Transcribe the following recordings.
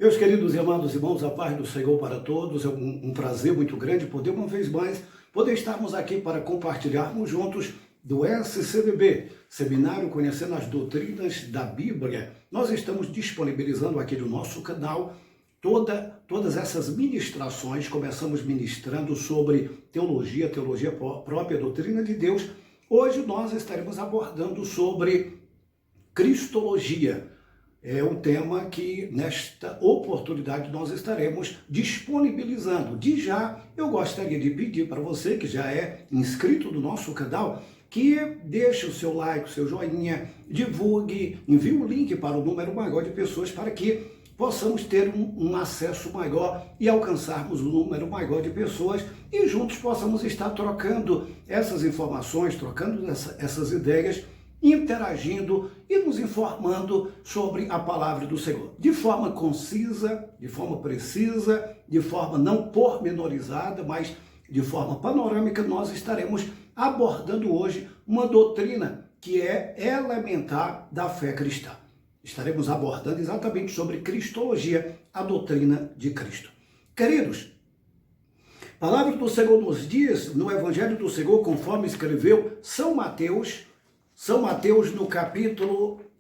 Meus queridos e amados irmãos, a paz do Senhor para todos. É um prazer muito grande poder, uma vez mais, poder estarmos aqui para compartilharmos juntos do SCDB, Seminário Conhecendo as Doutrinas da Bíblia. Nós estamos disponibilizando aqui no nosso canal todas essas ministrações. Começamos ministrando sobre teologia própria, doutrina de Deus. Hoje nós estaremos abordando sobre cristologia. É um tema que, nesta oportunidade, nós estaremos disponibilizando. De já, eu gostaria de pedir para você, que já é inscrito no nosso canal, que deixe o seu like, o seu joinha, divulgue, envie o link para o número maior de pessoas para que possamos ter um acesso maior e alcançarmos um número maior de pessoas e juntos possamos estar trocando essas informações, trocando essas ideias, interagindo e nos informando sobre a palavra do Senhor. De forma concisa, de forma precisa, de forma não pormenorizada, mas de forma panorâmica, nós estaremos abordando hoje uma doutrina que é elementar da fé cristã. Estaremos abordando exatamente sobre cristologia, a doutrina de Cristo. Queridos, a palavra do Senhor nos diz, no Evangelho do Senhor, conforme escreveu São Mateus no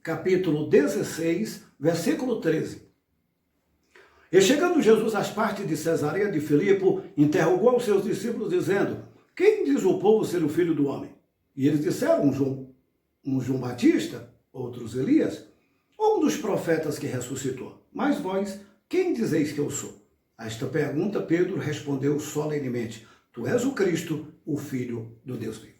capítulo 16, versículo 13. E chegando Jesus às partes de Cesareia de Filipe, interrogou aos seus discípulos, dizendo: quem diz o povo ser o Filho do Homem? E eles disseram, um João Batista, outros Elias, ou um dos profetas que ressuscitou. Mas vós, quem dizeis que eu sou? A esta pergunta, Pedro respondeu solenemente: tu és o Cristo, o Filho do Deus vivo.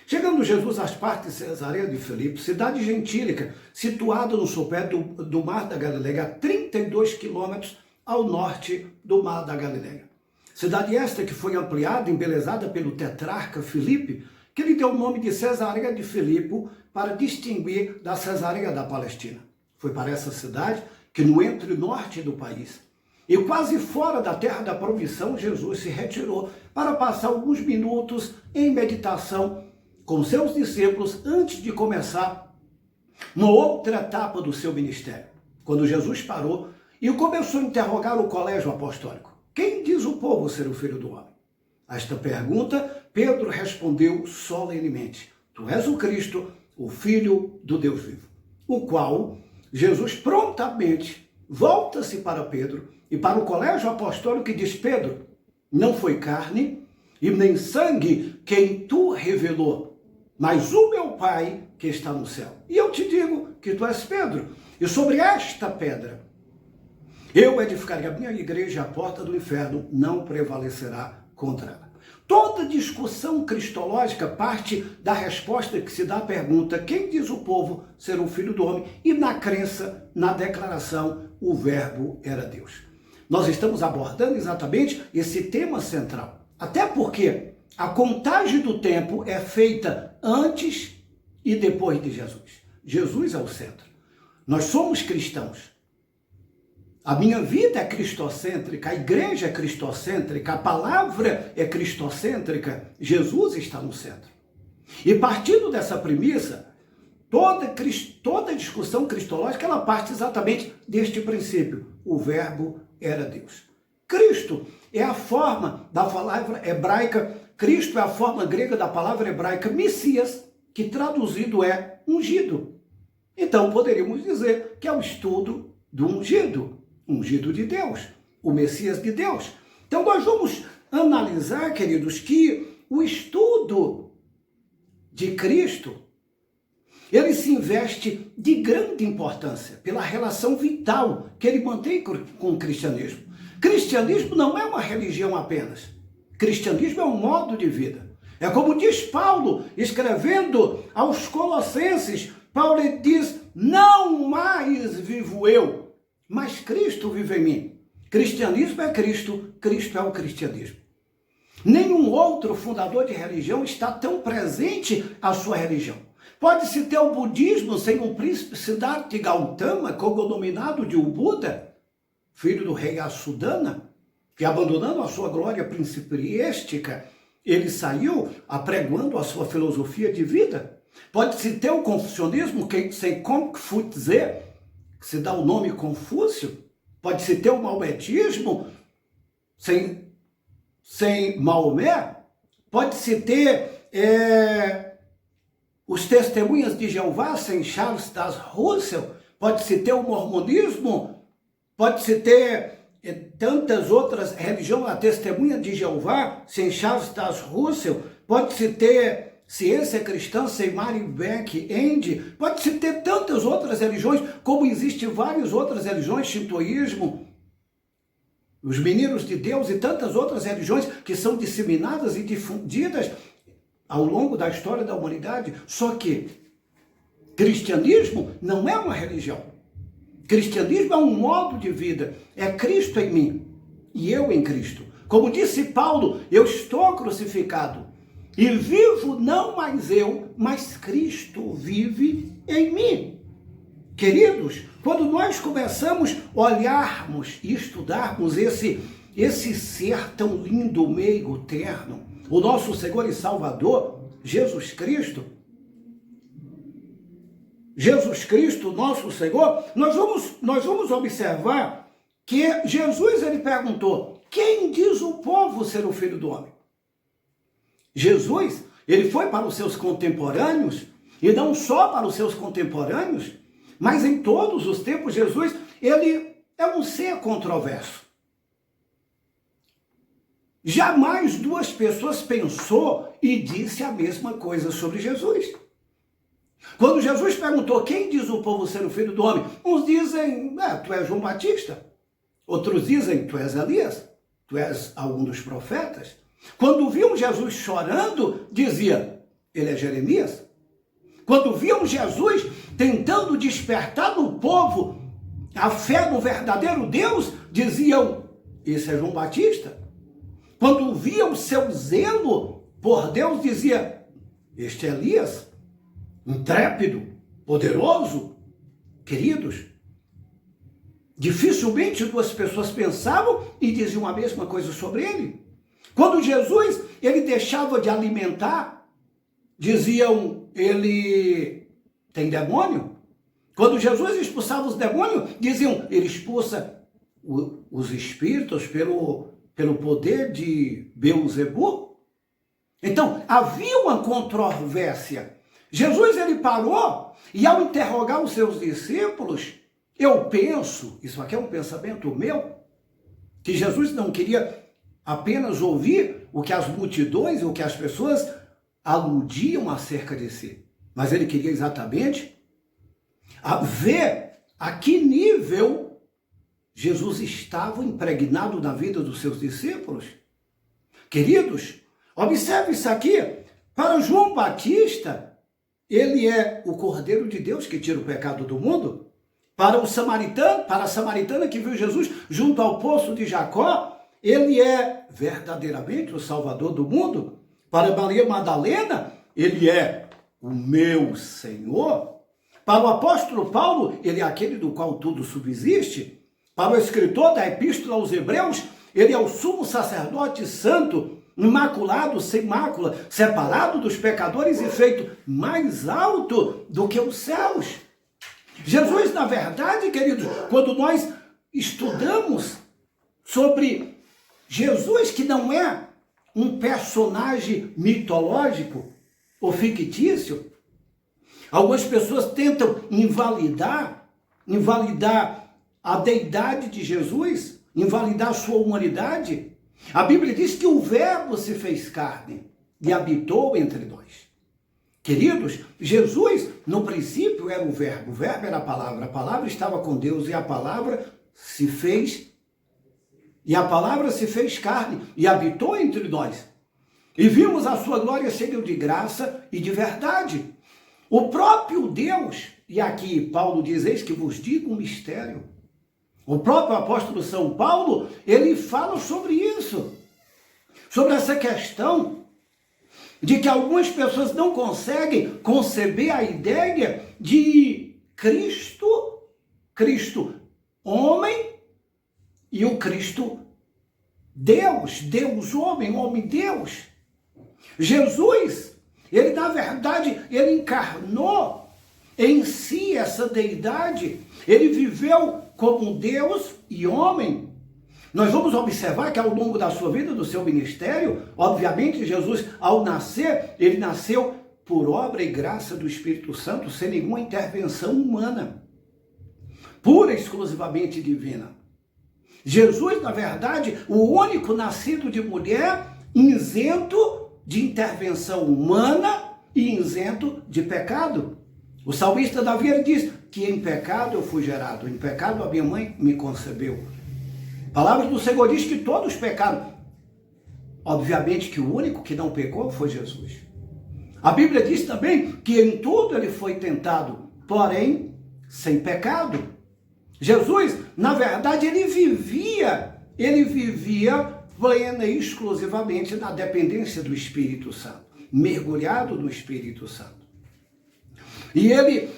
Chegando Jesus às partes de Cesareia de Filipe, cidade gentílica, situada no sopé do Mar da Galileia, a 32 quilômetros ao norte do Mar da Galileia. Cidade esta que foi ampliada, embelezada pelo tetrarca Filipe, que lhe deu o nome de Cesareia de Filipe para distinguir da Cesareia da Palestina. Foi para essa cidade que no entre-norte do país e quase fora da terra da promissão, Jesus se retirou para passar alguns minutos em meditação com seus discípulos antes de começar uma outra etapa do seu ministério. Quando Jesus parou e começou a interrogar o colégio apostólico: quem diz o povo ser o Filho do Homem? A esta pergunta, Pedro respondeu solenemente: tu és o Cristo, o Filho do Deus vivo. O qual Jesus prontamente volta-se para Pedro e para o colégio apostólico e diz: Pedro, não foi carne e nem sangue quem tu revelou, mas o meu Pai que está no céu. E eu te digo que tu és Pedro, e sobre esta pedra eu edificarei a minha igreja, a porta do inferno não prevalecerá contra ela. Toda discussão cristológica parte da resposta que se dá à pergunta: quem diz o povo ser o Filho do Homem? E na crença, na declaração, o Verbo era Deus. Nós estamos abordando exatamente esse tema central. Até porque a contagem do tempo é feita antes e depois de Jesus. Jesus é o centro. Nós somos cristãos. A minha vida é cristocêntrica, a igreja é cristocêntrica, a palavra é cristocêntrica, Jesus está no centro. E partindo dessa premissa, toda discussão cristológica, ela parte exatamente deste princípio: o Verbo era Deus. Cristo é a forma da palavra hebraica, Cristo é a forma grega da palavra hebraica Messias, que traduzido é ungido. Então poderíamos dizer que é o estudo do ungido de Deus, o Messias de Deus. Então nós vamos analisar, queridos, que o estudo de Cristo, ele se investe de grande importância pela relação vital que ele mantém com o cristianismo. Cristianismo não é uma religião apenas. Cristianismo é um modo de vida. É como diz Paulo, escrevendo aos Colossenses, Paulo diz: não mais vivo eu, mas Cristo vive em mim. Cristianismo é Cristo, Cristo é o cristianismo. Nenhum outro fundador de religião está tão presente à sua religião. Pode-se ter o budismo sem o príncipe Siddhartha Gautama, cognominado de o Buda, filho do rei Asudana, que abandonando a sua glória principiestica, ele saiu apregoando a sua filosofia de vida. Pode-se ter o confucionismo sem Kong Fu Tse, que se dá o nome Confúcio. Pode-se ter o maometismo sem Maomé? Pode-se ter os testemunhas de Jeová sem Charles Taze Russell? Pode-se ter o mormonismo? Pode-se ter tantas outras religiões, a testemunha de Jeová sem Charles Taze Russell? Pode-se ter ciência cristã sem Mary Beck End? Pode-se ter tantas outras religiões, como existem várias outras religiões, shintoísmo, os meninos de Deus e tantas outras religiões que são disseminadas e difundidas ao longo da história da humanidade. Só que cristianismo não é uma religião. Cristianismo é um modo de vida. É Cristo em mim e eu em Cristo. Como disse Paulo, eu estou crucificado e vivo não mais eu, mas Cristo vive em mim. Queridos, quando nós começamos a olharmos e estudarmos esse ser tão lindo, meigo, terno, o nosso Senhor e Salvador, Jesus Cristo, nosso Senhor, nós vamos observar que Jesus, ele perguntou: quem diz o povo ser o Filho do Homem? Jesus, ele foi para os seus contemporâneos, e não só para os seus contemporâneos, mas em todos os tempos. Jesus, ele é um ser controverso. Jamais duas pessoas pensou e disse a mesma coisa sobre Jesus. Quando Jesus perguntou: quem diz o povo ser o Filho do Homem? Uns dizem: tu és João Batista. Outros dizem: tu és Elias. Tu és algum dos profetas. Quando viam Jesus chorando, dizia: ele é Jeremias. Quando viam Jesus tentando despertar no povo a fé no verdadeiro Deus, diziam: esse é João Batista. Quando viam seu zelo por Deus, dizia: este é Elias, intrépido, poderoso. Queridos, dificilmente duas pessoas pensavam e diziam a mesma coisa sobre ele. Quando Jesus, ele deixava de alimentar, diziam: ele tem demônio. Quando Jesus expulsava os demônios, diziam: ele expulsa os espíritos pelo poder de Beelzebu. Então, havia uma controvérsia. Jesus, ele parou e, ao interrogar os seus discípulos, eu penso, isso aqui é um pensamento meu, que Jesus não queria apenas ouvir o que as multidões, o que as pessoas aludiam acerca de si, mas ele queria exatamente ver a que nível Jesus estava impregnado na vida dos seus discípulos. Queridos, observe isso aqui. Para João Batista, ele é o Cordeiro de Deus que tira o pecado do mundo. Para a samaritana que viu Jesus junto ao poço de Jacó, ele é verdadeiramente o Salvador do mundo. Para Maria Madalena, ele é o meu Senhor. Para o apóstolo Paulo, ele é aquele do qual tudo subsiste. Para o escritor da Epístola aos Hebreus, ele é o sumo sacerdote santo, imaculado, sem mácula, separado dos pecadores e feito mais alto do que os céus. Jesus, na verdade, queridos, quando nós estudamos sobre Jesus, que não é um personagem mitológico ou fictício, algumas pessoas tentam invalidar a deidade de Jesus, invalidar a sua humanidade. A Bíblia diz que o Verbo se fez carne e habitou entre nós. Queridos, Jesus, no princípio, era o Verbo era a palavra estava com Deus e a palavra se fez carne e habitou entre nós. E vimos a sua glória cheia de graça e de verdade. O próprio Deus, e aqui Paulo diz: eis que vos digo um mistério. O próprio apóstolo São Paulo, ele fala sobre isso, sobre essa questão de que algumas pessoas não conseguem conceber a ideia de Cristo homem, e o Cristo Deus, Deus homem, homem Deus. Jesus, ele na verdade, ele encarnou em si essa deidade, ele viveu como Deus e homem. Nós vamos observar que ao longo da sua vida, do seu ministério, obviamente Jesus, ao nascer, ele nasceu por obra e graça do Espírito Santo, sem nenhuma intervenção humana, pura e exclusivamente divina. Jesus, na verdade, o único nascido de mulher, isento de intervenção humana e isento de pecado. O salmista Davi, ele diz que em pecado eu fui gerado, em pecado a minha mãe me concebeu. Palavras do Senhor diz que todos pecaram. Obviamente que o único que não pecou foi Jesus. A Bíblia diz também que em tudo ele foi tentado, porém sem pecado. Jesus, na verdade, ele vivia plena e exclusivamente na dependência do Espírito Santo, mergulhado no Espírito Santo. E ele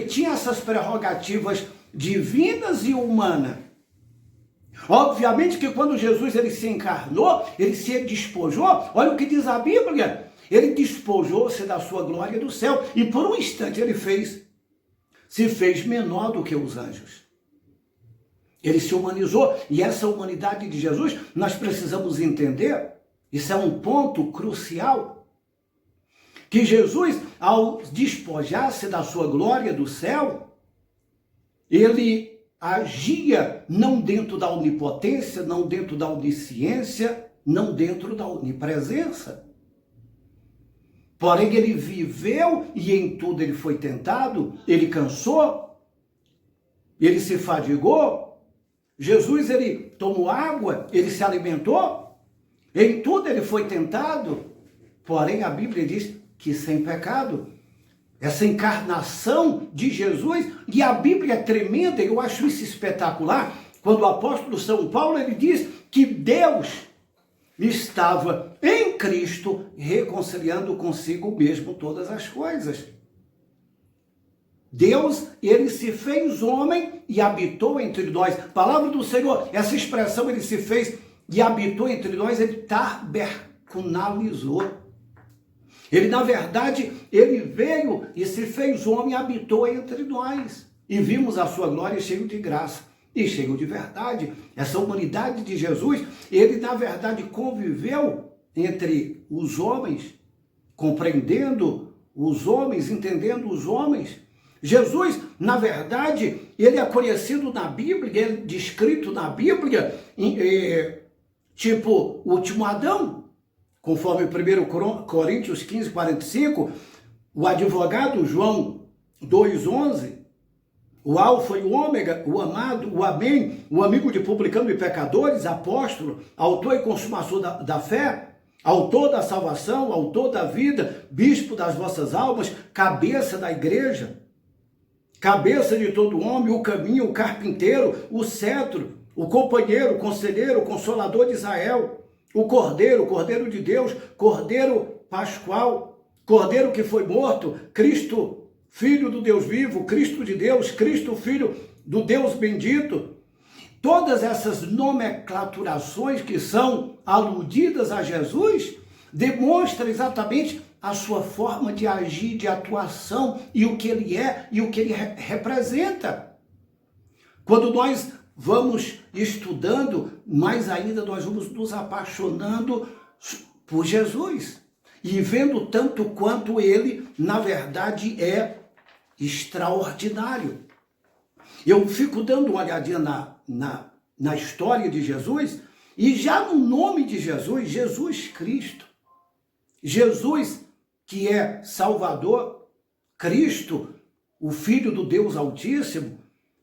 tinha essas prerrogativas divinas e humanas. Obviamente que quando Jesus ele se encarnou, ele se despojou, olha o que diz a Bíblia, ele despojou-se da sua glória do céu e por um instante ele se fez menor do que os anjos. Ele se humanizou e essa humanidade de Jesus nós precisamos entender, isso é um ponto crucial, que Jesus ao despojar-se da sua glória do céu, ele agia não dentro da onipotência, não dentro da onisciência, não dentro da onipresença. Porém, ele viveu e em tudo ele foi tentado, ele cansou, ele se fadigou. Jesus, ele tomou água, ele se alimentou, em tudo ele foi tentado, porém a Bíblia diz que sem pecado. Essa encarnação de Jesus, e a Bíblia é tremenda, eu acho isso espetacular, quando o apóstolo São Paulo, ele diz que Deus estava em Cristo reconciliando consigo mesmo todas as coisas. Deus, ele se fez homem e habitou entre nós. Palavra do Senhor, essa expressão, ele se fez e habitou entre nós, ele tabernaculizou. Ele, na verdade, ele veio e se fez homem e habitou entre nós. E vimos a sua glória cheio de graça e cheio de verdade. Essa humanidade de Jesus, ele, na verdade, conviveu entre os homens, compreendendo os homens, entendendo os homens. Jesus, na verdade, ele é conhecido na Bíblia, ele é descrito na Bíblia, tipo o último Adão. Conforme 1 Coríntios 15, 45, o advogado João 2,11, o alfa e o ômega, o amado, o amém, o amigo de publicano e pecadores, apóstolo, autor e consumador da fé, autor da salvação, autor da vida, bispo das vossas almas, cabeça da igreja, cabeça de todo homem, o caminho, o carpinteiro, o cetro, o companheiro, o conselheiro, o consolador de Israel, o Cordeiro de Deus, Cordeiro Pascual, Cordeiro que foi morto, Cristo, Filho do Deus vivo, Cristo de Deus, Cristo, Filho do Deus bendito. Todas essas nomenclaturações que são aludidas a Jesus demonstram exatamente a sua forma de agir, de atuação e o que ele é e o que ele representa. Quando nós vamos estudando, mais ainda nós vamos nos apaixonando por Jesus e vendo tanto quanto ele, na verdade, é extraordinário. Eu fico dando uma olhadinha na história de Jesus e já no nome de Jesus, Jesus Cristo, Jesus que é Salvador, Cristo, o Filho do Deus Altíssimo,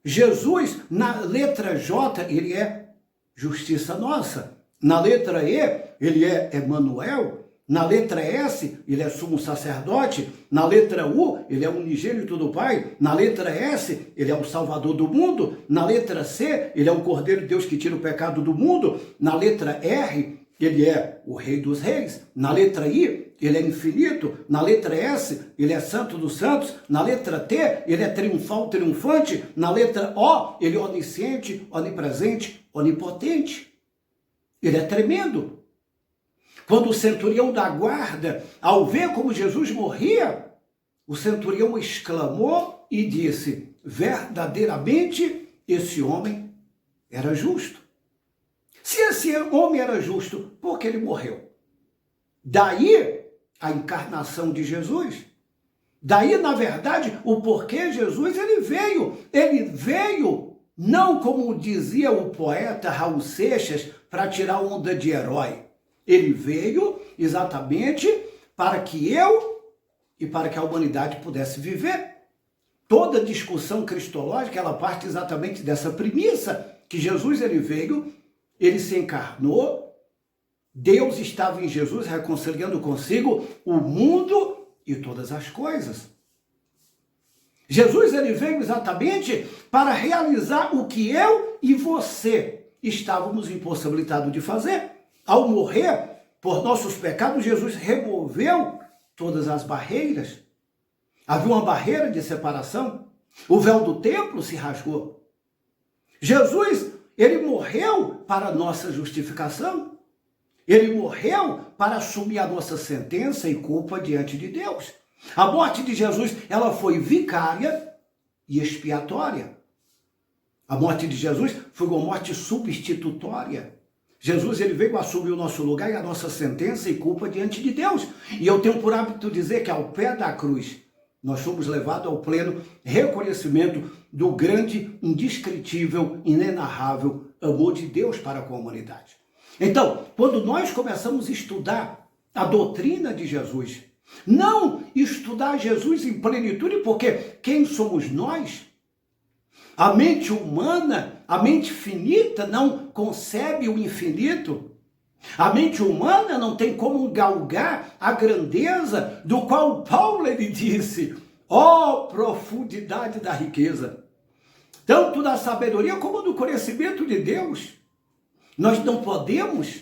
Jesus, na letra J, ele é justiça nossa. Na letra E, ele é Emanuel. Na letra S, ele é sumo sacerdote. Na letra U, ele é unigênito do Pai. Na letra S, ele é o Salvador do mundo. Na letra C, ele é o Cordeiro de Deus que tira o pecado do mundo. Na letra R, ele é o Rei dos Reis. Na letra I, ele é infinito. Na letra S, ele é santo dos santos. Na letra T, ele é triunfal, triunfante. Na letra O, ele é onisciente, onipresente, onipotente. Ele é tremendo. Quando o centurião da guarda, ao ver como Jesus morria, o centurião exclamou e disse: verdadeiramente esse homem era justo. Se esse homem era justo, por que ele morreu? Daí a encarnação de Jesus. Daí, na verdade, o porquê Jesus ele veio. Ele veio não como dizia o poeta Raul Seixas, para tirar onda de herói. Ele veio exatamente para que eu e para que a humanidade pudesse viver. Toda discussão cristológica, ela parte exatamente dessa premissa, que Jesus ele veio, ele se encarnou, Deus estava em Jesus reconciliando consigo o mundo e todas as coisas. Jesus ele veio exatamente para realizar o que eu e você estávamos impossibilitados de fazer. Ao morrer por nossos pecados, Jesus removeu todas as barreiras. Havia uma barreira de separação. O véu do templo se rasgou. Jesus, ele morreu para a nossa justificação. Ele morreu para assumir a nossa sentença e culpa diante de Deus. A morte de Jesus, ela foi vicária e expiatória. A morte de Jesus foi uma morte substitutória. Jesus ele veio assumir o nosso lugar e a nossa sentença e culpa diante de Deus. E eu tenho por hábito dizer que ao pé da cruz, nós somos levados ao pleno reconhecimento do grande, indescritível, inenarrável amor de Deus para com a humanidade. Então, quando nós começamos a estudar a doutrina de Jesus, não estudar Jesus em plenitude, porque quem somos nós? A mente humana, a mente finita não concebe o infinito. A mente humana não tem como galgar a grandeza do qual Paulo ele disse, ó profundidade da riqueza, tanto da sabedoria como do conhecimento de Deus. Nós não podemos,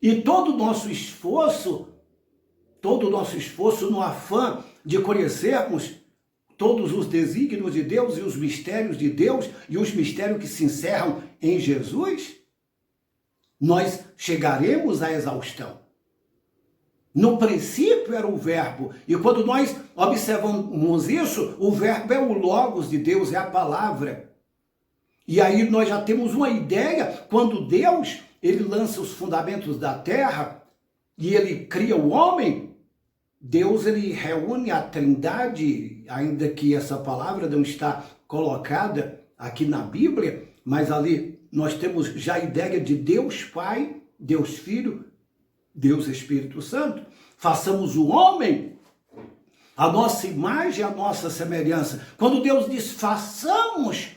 e todo o nosso esforço no afã de conhecermos todos os desígnios de Deus e os mistérios de Deus e os mistérios que se encerram em Jesus, nós chegaremos à exaustão. No princípio era o verbo, e quando nós observamos isso, o verbo é o logos de Deus, é a palavra. E aí nós já temos uma ideia, quando Deus ele lança os fundamentos da terra e ele cria o homem, Deus ele reúne a trindade, ainda que essa palavra não está colocada aqui na Bíblia, mas ali nós temos já a ideia de Deus Pai, Deus Filho, Deus Espírito Santo. Façamos o homem a nossa imagem, a nossa semelhança. Quando Deus diz façamos,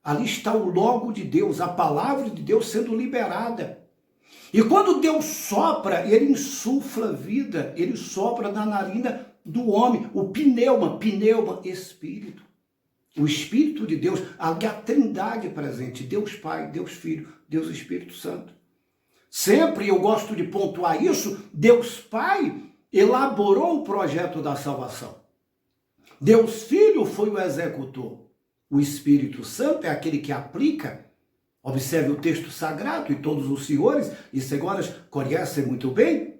ali está o logo de Deus, a palavra de Deus sendo liberada. E quando Deus sopra, ele insufla vida, ele sopra na narina do homem, o pneuma, espírito. O Espírito de Deus, a trindade presente, Deus Pai, Deus Filho, Deus Espírito Santo. Sempre eu gosto de pontuar isso, Deus Pai elaborou o projeto da salvação. Deus Filho foi o executor. O Espírito Santo é aquele que aplica. Observe o texto sagrado, e todos os senhores e senhoras conhecem muito bem,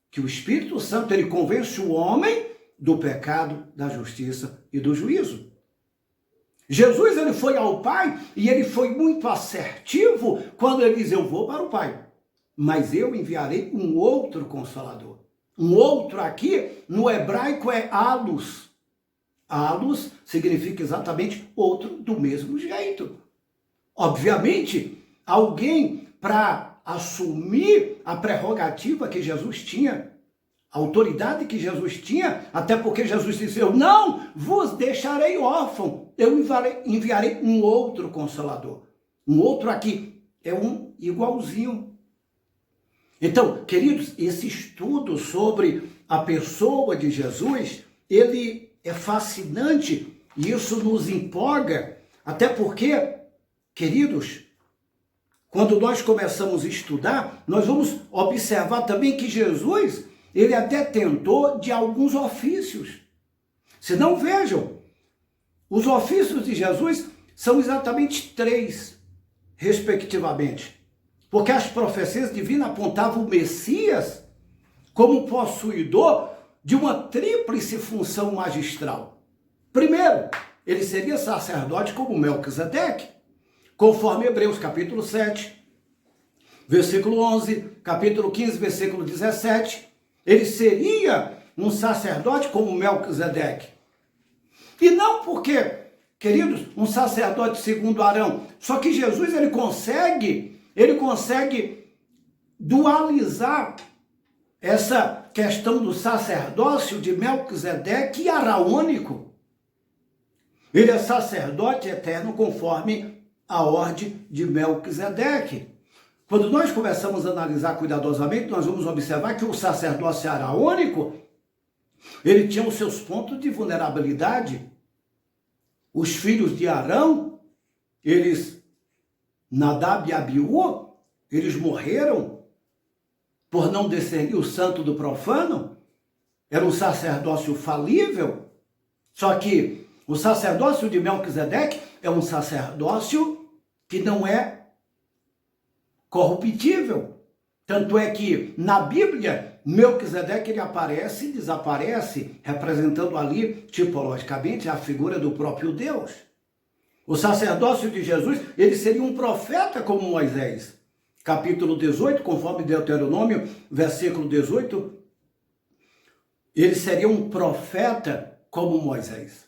que o Espírito Santo ele convence o homem do pecado, da justiça e do juízo. Jesus ele foi ao Pai e ele foi muito assertivo quando ele diz, eu vou para o Pai, mas eu enviarei um outro Consolador. Um outro aqui, no hebraico é alus. Alus significa exatamente outro do mesmo jeito. Obviamente, alguém para assumir a prerrogativa que Jesus tinha, a autoridade que Jesus tinha, até porque Jesus disse, eu não vos deixarei órfão, eu enviarei um outro Consolador. Um outro aqui, é um igualzinho. Então, queridos, esse estudo sobre a pessoa de Jesus, ele é fascinante e isso nos empolga, até porque, queridos, quando nós começamos a estudar, nós vamos observar também que Jesus, ele até tentou de alguns ofícios. Se não, vejam, os ofícios de Jesus são exatamente 3, respectivamente. Porque as profecias divinas apontavam o Messias como possuidor de uma tríplice função magistral. Primeiro, ele seria sacerdote como Melquisedeque, conforme Hebreus capítulo 7, versículo 11, capítulo 15, versículo 17, ele seria um sacerdote como Melquisedeque. E não porque, queridos, um sacerdote segundo Arão, só que Jesus ele consegue dualizar essa questão do sacerdócio de Melquisedeque e araônico. Ele é sacerdote eterno conforme a ordem de Melquisedeque. Quando nós começamos a analisar cuidadosamente, nós vamos observar que o sacerdócio araônico, ele tinha os seus pontos de vulnerabilidade. Os filhos de Arão, Nadab e Abiú, eles morreram por não discernir o santo do profano. Era um sacerdócio falível. Só que o sacerdócio de Melquisedeque é um sacerdócio que não é corruptível. Tanto é que na Bíblia, Melquisedeque ele aparece e desaparece, representando ali tipologicamente a figura do próprio Deus. O sacerdócio de Jesus, ele seria um profeta como Moisés. Capítulo 18, conforme Deuteronômio, versículo 18, ele seria um profeta como Moisés.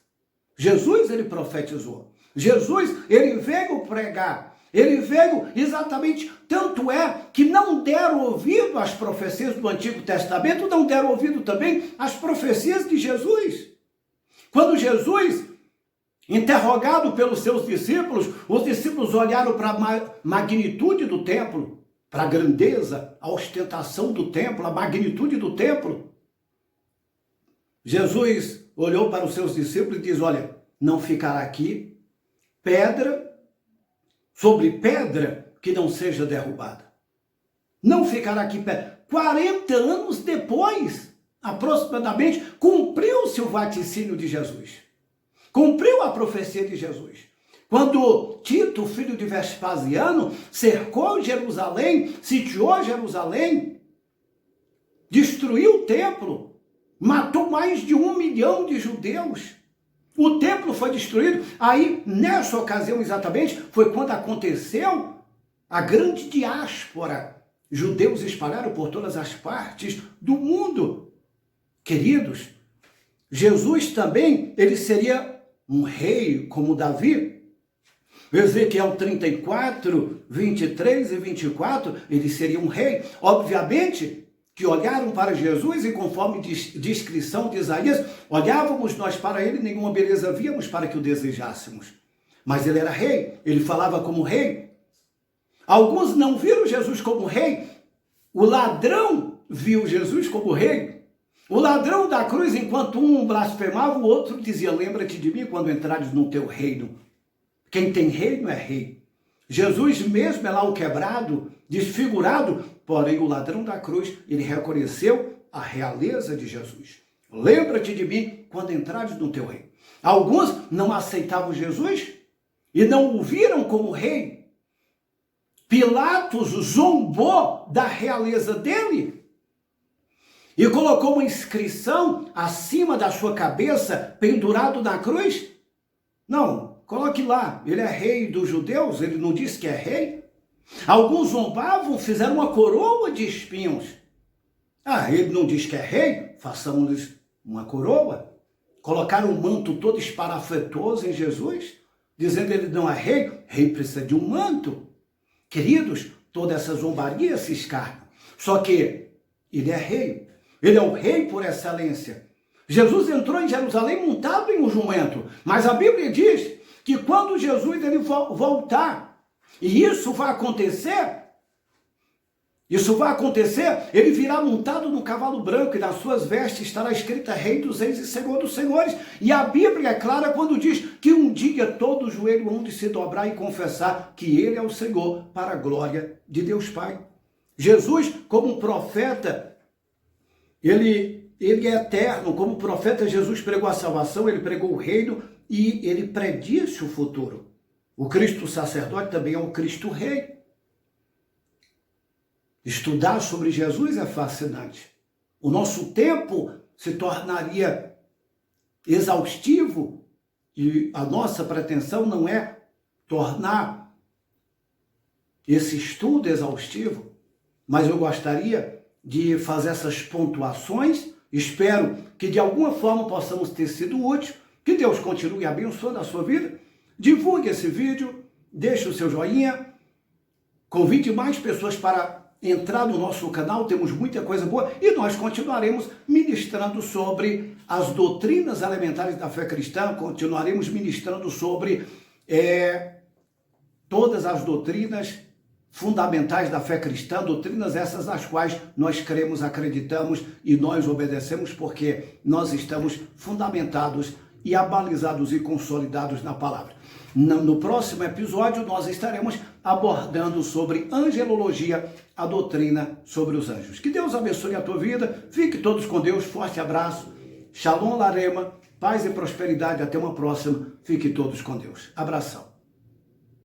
Jesus, ele profetizou. Jesus, ele veio pregar. Ele veio exatamente, tanto é que não deram ouvido às profecias do Antigo Testamento, não deram ouvido também às profecias de Jesus. Quando Jesus, interrogado pelos seus discípulos, os discípulos olharam para a magnitude do templo, para a grandeza, a ostentação do templo, a magnitude do templo. Jesus olhou para os seus discípulos e diz, olha, não ficará aqui pedra sobre pedra que não seja derrubada. Não ficará aqui pedra. 40 anos depois, aproximadamente, cumpriu-se o vaticínio de Jesus. Cumpriu a profecia de Jesus. Quando Tito, filho de Vespasiano, cercou Jerusalém, sitiou Jerusalém, destruiu o templo, matou mais de 1 milhão de judeus. O templo foi destruído. Aí, nessa ocasião exatamente, foi quando aconteceu a grande diáspora. Judeus espalharam por todas as partes do mundo. Queridos, Jesus também, ele seria um rei como Davi. Ezequiel 34, 23 e 24, ele seria um rei. Obviamente que olharam para Jesus e conforme descrição de Isaías, olhávamos nós para ele, nenhuma beleza víamos para que o desejássemos. Mas ele era rei, ele falava como rei. Alguns não viram Jesus como rei. O ladrão viu Jesus como rei. O ladrão da cruz, enquanto um blasfemava, o outro dizia, lembra-te de mim quando entrares no teu reino. Quem tem reino é rei. Jesus mesmo é lá o quebrado, desfigurado, porém o ladrão da cruz, ele reconheceu a realeza de Jesus. Lembra-te de mim quando entrares no teu reino. Alguns não aceitavam Jesus e não o viram como rei. Pilatos zombou da realeza dele e colocou uma inscrição acima da sua cabeça, pendurado na cruz. Não, coloque lá, ele é rei dos judeus, ele não disse que é rei. Alguns zombavam, fizeram uma coroa de espinhos. Ah, ele não diz que é rei, façamos-lhes uma coroa. Colocaram um manto todo esparafetoso em Jesus, dizendo que ele não é rei, rei precisa de um manto. Queridos, toda essa zombaria se escarna. Só que ele é rei, ele é o rei por excelência. Jesus entrou em Jerusalém montado em um jumento, mas a Bíblia diz que quando Jesus ele voltar, e isso vai acontecer, ele virá montado no cavalo branco e nas suas vestes estará escrita Rei dos Reis e Senhor dos Senhores. E a Bíblia é clara quando diz que um dia todo joelho hão de se dobrar e confessar que ele é o Senhor para a glória de Deus Pai. Jesus, como profeta, ele é eterno. Como profeta, Jesus pregou a salvação, ele pregou o reino e ele predisse o futuro. O Cristo sacerdote também é o Cristo rei. Estudar sobre Jesus é fascinante. O nosso tempo se tornaria exaustivo E a nossa pretensão não é tornar esse estudo exaustivo, mas eu gostaria de fazer essas pontuações. Espero que de alguma forma possamos ter sido úteis. Que Deus continue abençoando a sua vida. Divulgue esse vídeo, deixe o seu joinha, convide mais pessoas para entrar no nosso canal, temos muita coisa boa e nós continuaremos ministrando sobre as doutrinas elementares da fé cristã, continuaremos ministrando sobre todas as doutrinas fundamentais da fé cristã, doutrinas essas as quais nós cremos, acreditamos e nós obedecemos porque nós estamos fundamentados e abalizados e consolidados na palavra. No próximo episódio nós estaremos abordando sobre angelologia, a doutrina sobre os anjos. Que Deus abençoe a tua vida, fique todos com Deus, forte abraço, Shalom Larema, paz e prosperidade, até uma próxima, fique todos com Deus. Abração.